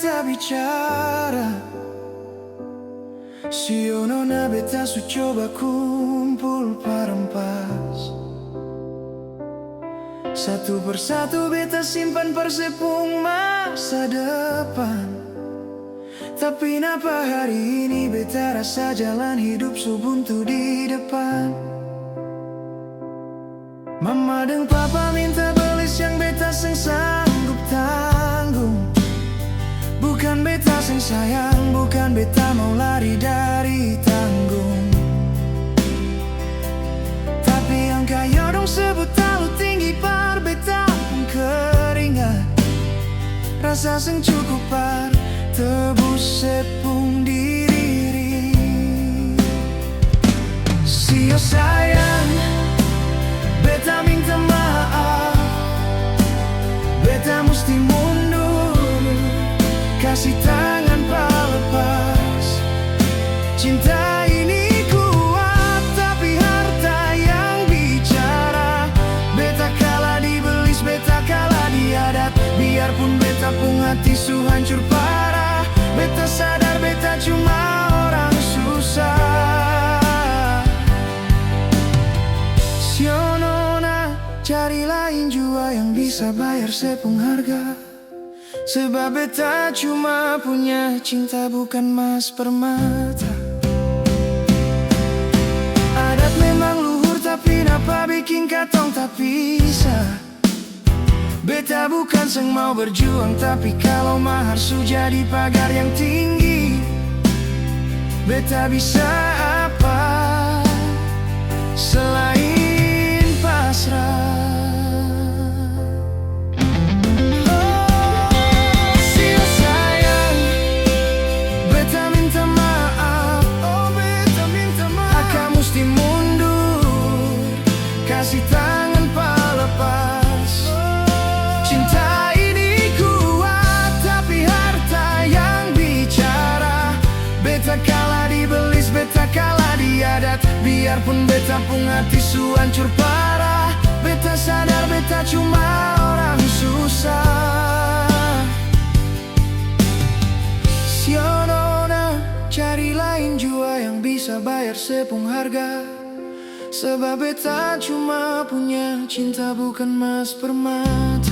minta bicara. Sio nona beta su coba kumpul parempas. Satu persatu beta simpan persepung masa depan. Tapi napa hari ini beta rasa jalan hidup subuntu di depan. Mama dan papa minta belis yang beta seng sanggup tanggung. Bukan beta seng sayang, bukan beta mau lari dari tanggung. Tapi yang kaya dong sebut terlalu tinggi par beta pun keringat. Rasa seng cukup par tebus sepung diri. Sio sayang, beta minta maaf. Beta mesti mundur, kasih tangan pak lepas. Cinta ini kuat tapi harta yang bicara. Beta kalah di belis, beta kalah di adat. Biarpun beta pun hati su hancur parah. Beta sadar beta cuma orang susah. Sio nona, cari lain jua yang bisa bayar sepung harga. Sebab beta cuma punya cinta bukan emas permata. Adat memang luhur tapi napa bikin katong tak bisa. Beta bukan seng mau berjuang, tapi kalau mahar su jadi pagar yang tinggi. Beta bisa apa selain pasrah? Sio sayang, beta minta maaf. Oh beta minta maaf. Aka mesti mundur, kasih tangan pak lepas. Cinta ini kuat tapi harta yang bicara. Beta kalah di belis, beta kalah di adat. Biarpun beta pun hati su hancur parah. Beta sadar beta cuma orang susah. Sio nona, cari lain jua yang bisa bayar sepung harga. Sebab beta cuma punya cinta bukan emas permata.